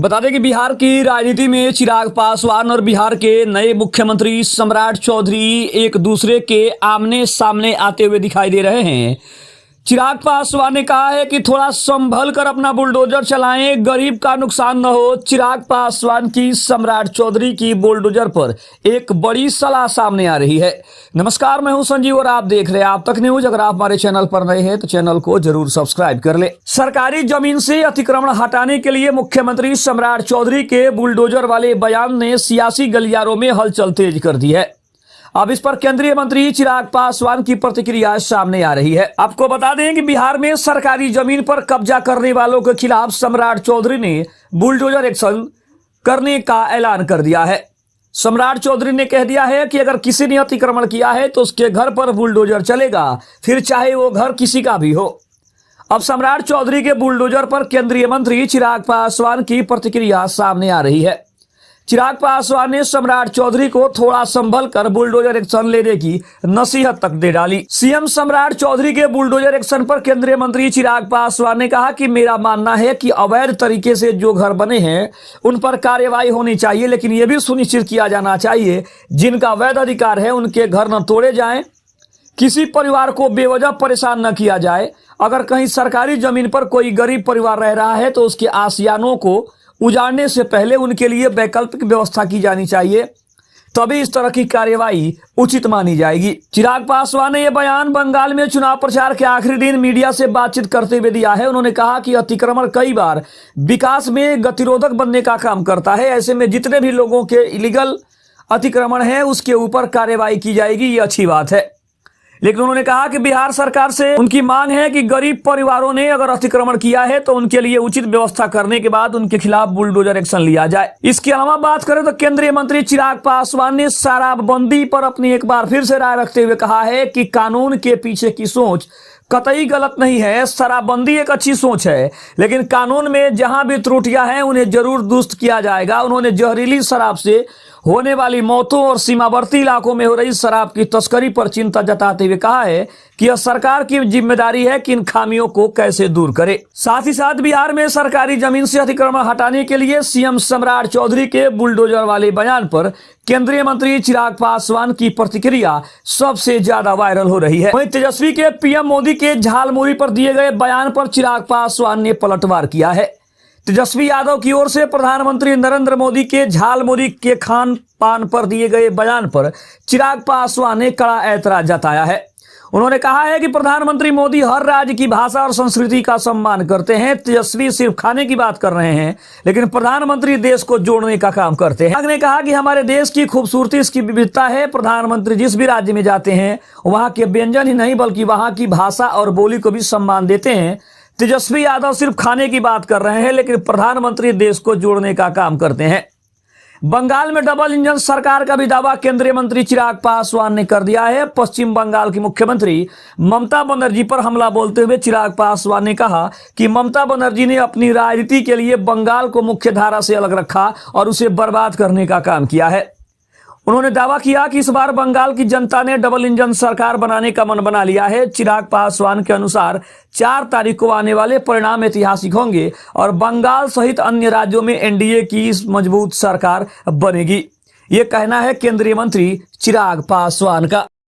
बता दें कि बिहार की राजनीति में चिराग पासवान और बिहार के नए मुख्यमंत्री सम्राट चौधरी एक दूसरे के आमने सामने आते हुए दिखाई दे रहे हैं। चिराग पासवान ने कहा है कि थोड़ा संभल कर अपना बुलडोजर चलाएं, गरीब का नुकसान न हो। चिराग पासवान की सम्राट चौधरी की बुलडोजर पर एक बड़ी सलाह सामने आ रही है। नमस्कार, मैं हूं संजीव और आप देख रहे हैं आप तक न्यूज। अगर आप हमारे चैनल पर नए हैं तो चैनल को जरूर सब्सक्राइब कर ले। सरकारी जमीन से अतिक्रमण हटाने के लिए मुख्यमंत्री सम्राट चौधरी के बुलडोजर वाले बयान ने सियासी गलियारों में हलचल तेज कर दी है। अब इस पर केंद्रीय मंत्री चिराग पासवान की प्रतिक्रिया सामने आ रही है। आपको बता दें कि बिहार में सरकारी जमीन पर कब्जा करने वालों के खिलाफ सम्राट चौधरी ने बुलडोजर एक्शन करने का ऐलान कर दिया है। सम्राट चौधरी ने कह दिया है कि अगर किसी ने अतिक्रमण किया है तो उसके घर पर बुलडोजर चलेगा, फिर चाहे वो घर किसी का भी हो। अब सम्राट चौधरी के बुलडोजर पर केंद्रीय मंत्री चिराग पासवान की प्रतिक्रिया सामने आ रही है। चिराग पासवान ने सम्राट चौधरी को थोड़ा संभल कर बुलडोजर एक्शन लेने की नसीहत तक दे डाली। सीएम सम्राट चौधरी के बुलडोजर एक्शन पर केंद्रीय मंत्री चिराग पासवान ने कहा कि मेरा मानना है कि अवैध तरीके से जो घर बने हैं उन पर कार्रवाई होनी चाहिए, लेकिन यह भी सुनिश्चित किया जाना चाहिए जिनका वैध अधिकार है उनके घर न तोड़े जाएं, किसी परिवार को बेवजह परेशान न किया जाए। अगर कहीं सरकारी जमीन पर कोई गरीब परिवार रह रहा है तो उसके आशियानों को उजाड़ने से पहले उनके लिए वैकल्पिक व्यवस्था की जानी चाहिए, तभी इस तरह की कार्यवाही उचित मानी जाएगी। चिराग पासवान ने यह बयान बंगाल में चुनाव प्रचार के आखिरी दिन मीडिया से बातचीत करते हुए दिया है। उन्होंने कहा कि अतिक्रमण कई बार विकास में गतिरोधक बनने का काम करता है। ऐसे में जितने भी लोगों के इलीगल अतिक्रमण है उसके ऊपर कार्यवाही की जाएगी, ये अच्छी बात है। लेकिन उन्होंने कहा कि बिहार सरकार से उनकी मांग है कि गरीब परिवारों ने अगर अतिक्रमण किया है तो उनके लिए उचित व्यवस्था करने के बाद उनके खिलाफ बुलडोजर एक्शन लिया जाए। इसके अलावा बात करें तो केंद्रीय मंत्री चिराग पासवान ने शराबबंदी पर अपनी एक बार फिर से राय रखते हुए कहा है कि कानून के पीछे की सोच कतई गलत नहीं है। शराबबंदी एक अच्छी सोच है, लेकिन कानून में जहां भी त्रुटियां हैं उन्हें जरूर दुरुस्त किया जाएगा। उन्होंने जहरीली शराब से होने वाली मौतों और सीमावर्ती इलाकों में हो रही शराब की तस्करी पर चिंता जताते हुए कहा है कि यह सरकार की जिम्मेदारी है कि इन खामियों को कैसे दूर करे। साथ ही साथ बिहार में सरकारी जमीन से अतिक्रमण हटाने के लिए सीएम सम्राट चौधरी के बुलडोजर वाले बयान पर केंद्रीय मंत्री चिराग पासवान की प्रतिक्रिया सबसे ज्यादा वायरल हो रही है। वहीं तेजस्वी के पीएम मोदी के झालमुरी पर दिए गए बयान पर चिराग पासवान ने पलटवार किया है। तेजस्वी यादव की ओर से प्रधानमंत्री नरेंद्र मोदी के झालमुरी के खान पान पर दिए गए बयान पर चिराग पासवान ने कड़ा ऐतराज जताया है। उन्होंने कहा है कि प्रधानमंत्री मोदी हर राज्य की भाषा और संस्कृति का सम्मान करते हैं। तेजस्वी सिर्फ खाने की बात कर रहे हैं, लेकिन प्रधानमंत्री देश को जोड़ने का काम करते हैं। ने कहा कि हमारे देश की खूबसूरती इसकी विविधता है। प्रधानमंत्री जिस भी राज्य में जाते हैं वहां के व्यंजन ही नहीं बल्कि वहां की भाषा और बोली को भी सम्मान देते हैं। तेजस्वी यादव सिर्फ खाने की बात कर रहे हैं, लेकिन प्रधानमंत्री देश को जोड़ने का काम करते हैं। बंगाल में डबल इंजन सरकार का भी दावा केंद्रीय मंत्री चिराग पासवान ने कर दिया है। पश्चिम बंगाल की मुख्यमंत्री ममता बनर्जी पर हमला बोलते हुए चिराग पासवान ने कहा कि ममता बनर्जी ने अपनी राजनीति के लिए बंगाल को मुख्य धारा से अलग रखा और उसे बर्बाद करने का काम किया है। उन्होंने दावा किया कि इस बार बंगाल की जनता ने डबल इंजन सरकार बनाने का मन बना लिया है। चिराग पासवान के अनुसार 4 तारीख को आने वाले परिणाम ऐतिहासिक होंगे और बंगाल सहित अन्य राज्यों में एनडीए की मजबूत सरकार बनेगी। ये कहना है केंद्रीय मंत्री चिराग पासवान का।